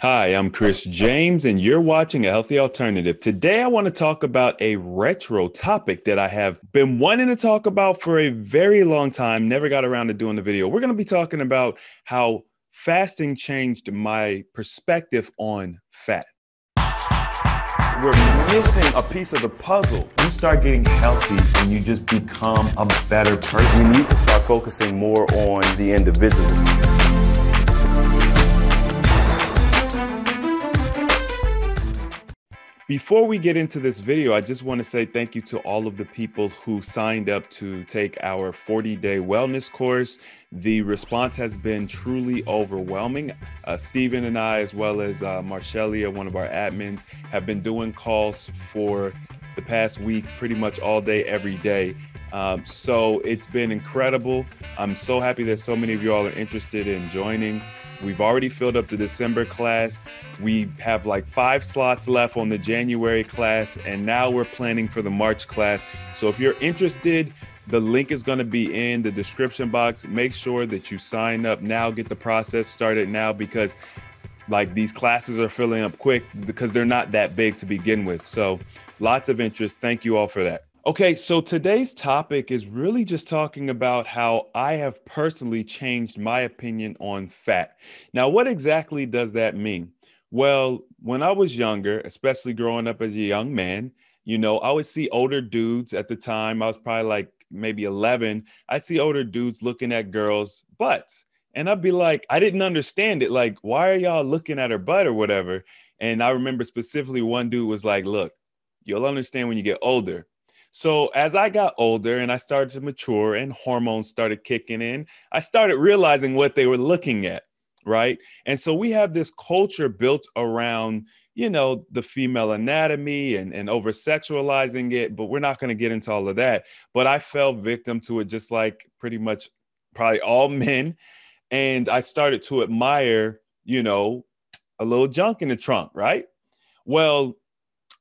Hi, I'm Chris James, and you're watching A Healthy Alternative. Today, I want to talk about a retro topic that I have been wanting to talk about for a very long time, never got around to doing the video. We're going to be talking about how fasting changed my perspective on fat. We're missing a piece of the puzzle. You start getting healthy and you just become a better person. We need to start focusing more on the individual. Before we get into this video, I just want to say thank you to all of the people who signed up to take our 40-day wellness course. The response has been truly overwhelming. Stephen and I, as well as Marcellia, one of our admins, have been doing calls for the past week, pretty much all day, every day. So it's been incredible. I'm so happy that so many of you all are interested in joining. We've already filled up the December class. We have like 5 slots left on the January class, and now we're planning for the March class. So if you're interested, the link is going to be in the description box. Make sure that you sign up now, get the process started now, because like these classes are filling up quick because they're not that big to begin with. So lots of interest. Thank you all for that. Okay, so today's topic is really just talking about how I have personally changed my opinion on fat. Now, what exactly does that mean? Well, when I was younger, especially growing up as a young man, I would see older dudes at the time. I was probably like maybe 11. I'd see older dudes looking at girls' butts. And I'd be like, I didn't understand it. Like, why are y'all looking at her butt or whatever? And I remember specifically one dude was like, look, you'll understand when you get older. So as I got older and I started to mature and hormones started kicking in, I started realizing what they were looking at, right? And so we have this culture built around, the female anatomy and over sexualizing it, but we're not going to get into all of that. But I fell victim to it just like pretty much probably all men. And I started to admire, a little junk in the trunk, right? Well,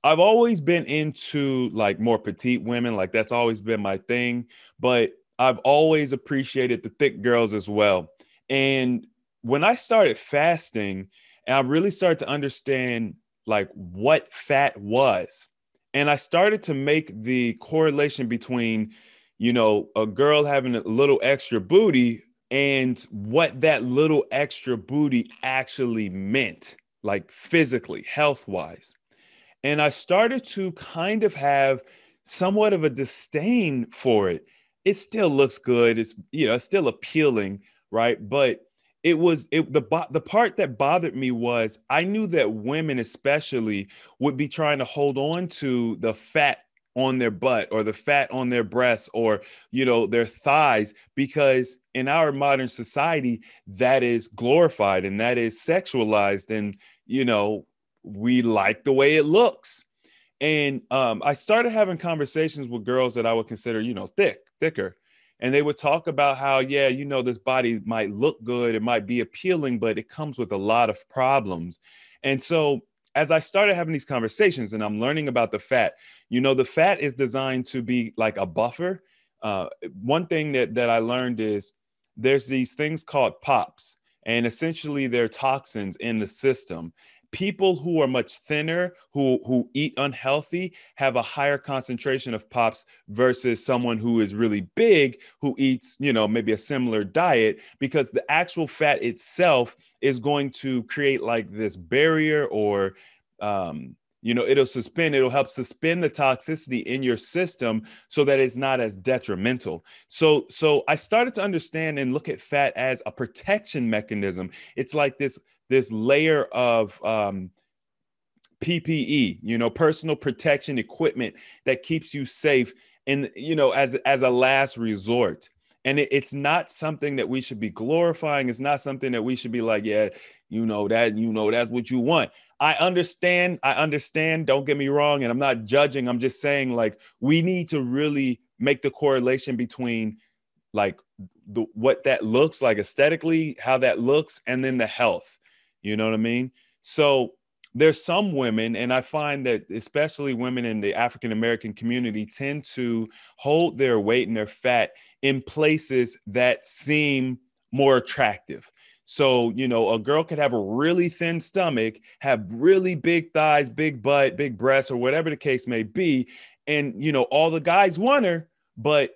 I've always been into like more petite women, like that's always been my thing, but I've always appreciated the thick girls as well. And when I started fasting, and I really started to understand like what fat was, and I started to make the correlation between, a girl having a little extra booty and what that little extra booty actually meant, like physically, health wise. And I started to kind of have somewhat of a disdain for it. It still looks good. It's still appealing, right? But the part that bothered me was I knew that women especially would be trying to hold on to the fat on their butt or the fat on their breasts or their thighs, because in our modern society that is glorified and that is sexualized, and we like the way it looks. And I started having conversations with girls that I would consider, thicker. And they would talk about how, yeah, this body might look good, it might be appealing, but it comes with a lot of problems. And so as I started having these conversations and I'm learning about the fat, the fat is designed to be like a buffer. One thing that I learned is there's these things called POPs, and essentially they're toxins in the system. People who are much thinner, who eat unhealthy, have a higher concentration of POPs versus someone who is really big, who eats, maybe a similar diet, because the actual fat itself is going to create like this barrier, or, it'll help suspend the toxicity in your system so that it's not as detrimental. So I started to understand and look at fat as a protection mechanism. It's like this layer of PPE, personal protection equipment that keeps you safe, and as a last resort. And it's not something that we should be glorifying. It's not something that we should be like, yeah, that's what you want. I understand. Don't get me wrong. And I'm not judging. I'm just saying, like, we need to really make the correlation between like what that looks like aesthetically, how that looks, and then the health. You know what I mean? So there's some women, and I find that especially women in the African American community tend to hold their weight and their fat in places that seem more attractive. So, a girl could have a really thin stomach, have really big thighs, big butt, big breasts, or whatever the case may be. And, all the guys want her, but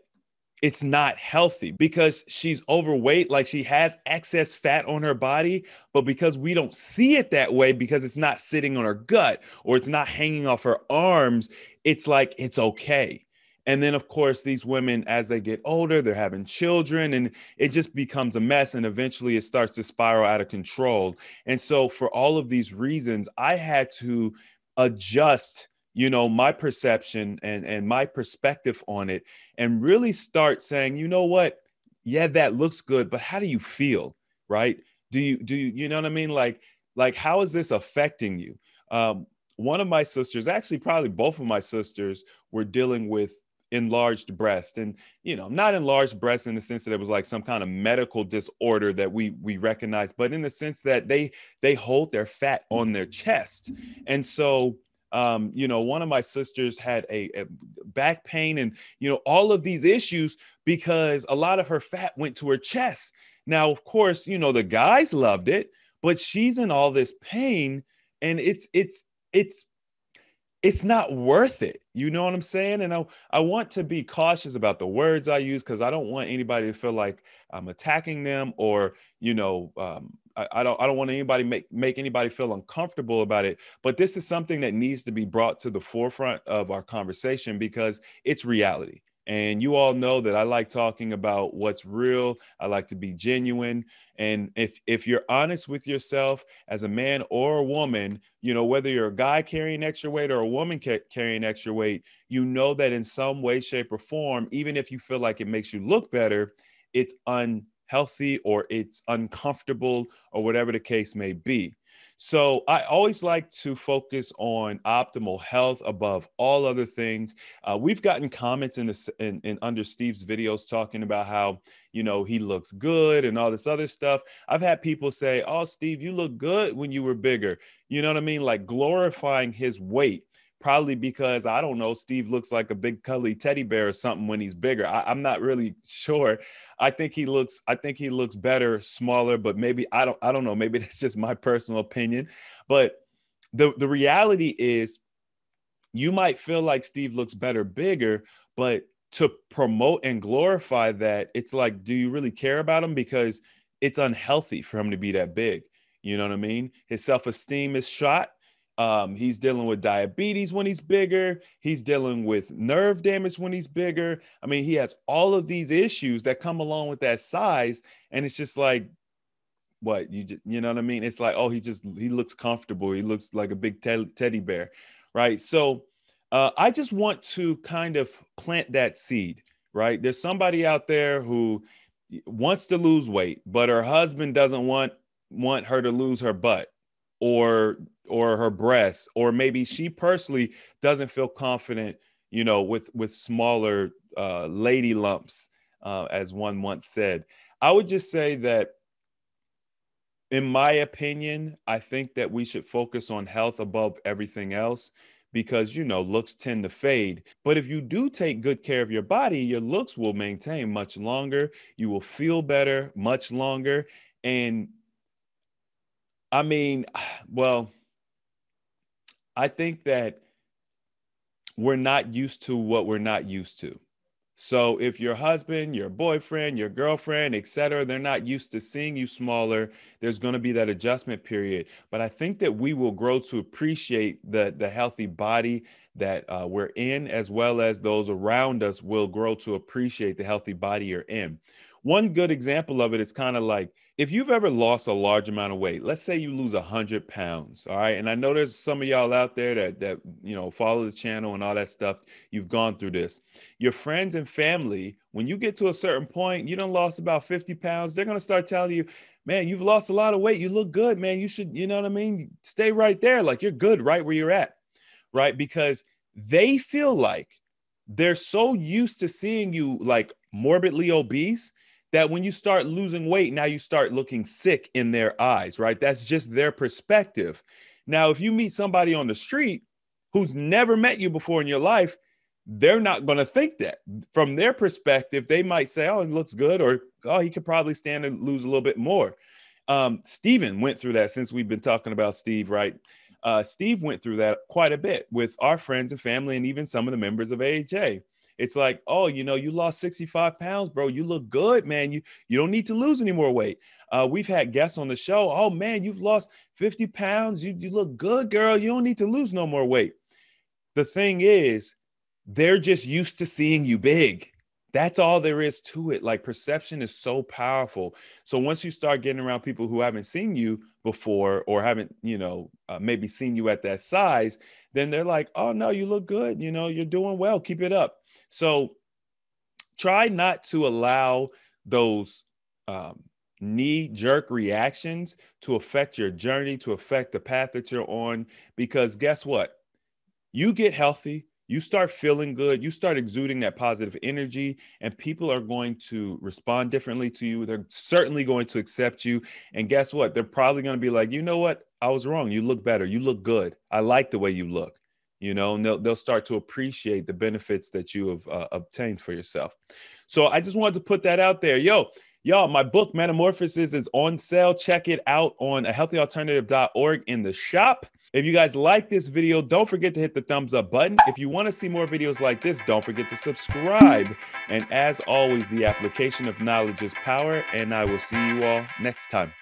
it's not healthy because she's overweight, like she has excess fat on her body, but because we don't see it that way, because it's not sitting on her gut or it's not hanging off her arms, it's like it's okay. And then, of course, these women, as they get older, they're having children, and it just becomes a mess. And eventually it starts to spiral out of control. And so, for all of these reasons, I had to adjust, my perception and my perspective on it, and really start saying, you know what? Yeah, that looks good, but how do you feel? Right? Do you, you know what I mean? Like, how is this affecting you? One of my sisters, actually, probably both of my sisters, were dealing with enlarged breast, and not enlarged breast in the sense that it was like some kind of medical disorder that we recognize, but in the sense that they hold their fat on their chest. And so one of my sisters had a back pain and all of these issues because a lot of her fat went to her chest. Now, of course, the guys loved it, but she's in all this pain, and it's not worth it. You know what I'm saying? And I want to be cautious about the words I use, because I don't want anybody to feel like I'm attacking them, or, I don't want anybody make anybody feel uncomfortable about it. But this is something that needs to be brought to the forefront of our conversation, because it's reality. And you all know that I like talking about what's real. I like to be genuine. And if you're honest with yourself as a man or a woman, whether you're a guy carrying extra weight or a woman carrying extra weight, that in some way, shape, or form, even if you feel like it makes you look better, it's unhealthy or it's uncomfortable or whatever the case may be. So I always like to focus on optimal health above all other things. We've gotten comments in under Steve's videos talking about how, he looks good and all this other stuff. I've had people say, "Oh, Steve, you look good when you were bigger." You know what I mean? Like glorifying his weight. Probably because, I don't know, Steve looks like a big cuddly teddy bear or something when he's bigger. I'm not really sure. I think he looks better smaller, but maybe I don't know. Maybe that's just my personal opinion. But the reality is, you might feel like Steve looks better bigger, but to promote and glorify that, it's like, do you really care about him? Because it's unhealthy for him to be that big. You know what I mean? His self-esteem is shot. He's dealing with diabetes when he's bigger. He's dealing with nerve damage when he's bigger. I mean, he has all of these issues that come along with that size. And it's just like, what you know what I mean? It's like, oh, he looks comfortable. He looks like a big teddy bear, right? So I just want to kind of plant that seed, right? There's somebody out there who wants to lose weight, but her husband doesn't want her to lose her butt or her breasts, or maybe she personally doesn't feel confident, with smaller lady lumps, as one once said. I would just say that, in my opinion, I think that we should focus on health above everything else, because, looks tend to fade. But if you do take good care of your body, your looks will maintain much longer. You will feel better much longer. And I mean, well, I think that we're not used to what we're not used to. So if your husband, your boyfriend, your girlfriend, etc., they're not used to seeing you smaller, there's going to be that adjustment period. But I think that we will grow to appreciate the healthy body that we're in, as well as those around us will grow to appreciate the healthy body you're in. One good example of it is kind of like, if you've ever lost a large amount of weight, let's say you lose 100 pounds, all right? And I know there's some of y'all out there that follow the channel and all that stuff. You've gone through this. Your friends and family, when you get to a certain point, you done lost about 50 pounds, they're going to start telling you, "Man, you've lost a lot of weight. You look good, man. You should, you know what I mean? Stay right there. Like, you're good right where you're at," right? Because they feel like they're so used to seeing you like morbidly obese, that when you start losing weight, now you start looking sick in their eyes, right? That's just their perspective. Now, if you meet somebody on the street who's never met you before in your life, they're not going to think that. From their perspective, they might say, "Oh, it looks good," or, "Oh, he could probably stand to lose a little bit more." Steven went through that, since we've been talking about Steve, right? Steve went through that quite a bit with our friends and family and even some of the members of AHA. It's like, oh, you lost 65 pounds, bro. You look good, man. You don't need to lose any more weight. We've had guests on the show. Oh, man, you've lost 50 pounds. You look good, girl. You don't need to lose no more weight. The thing is, they're just used to seeing you big. That's all there is to it. Like, perception is so powerful. So once you start getting around people who haven't seen you before or haven't, maybe seen you at that size, then they're like, oh, no, you look good. You're doing well. Keep it up. So try not to allow those knee-jerk reactions to affect your journey, to affect the path that you're on, because guess what? You get healthy, you start feeling good, you start exuding that positive energy, and people are going to respond differently to you. They're certainly going to accept you. And guess what? They're probably going to be like, you know what? I was wrong. You look better. You look good. I like the way you look. And they'll start to appreciate the benefits that you have obtained for yourself. So I just wanted to put that out there. Y'all, my book, Metamorphosis, is on sale. Check it out on ahealthyalternative.org in the shop. If you guys like this video, don't forget to hit the thumbs up button. If you want to see more videos like this, don't forget to subscribe. And as always, the application of knowledge is power, and I will see you all next time.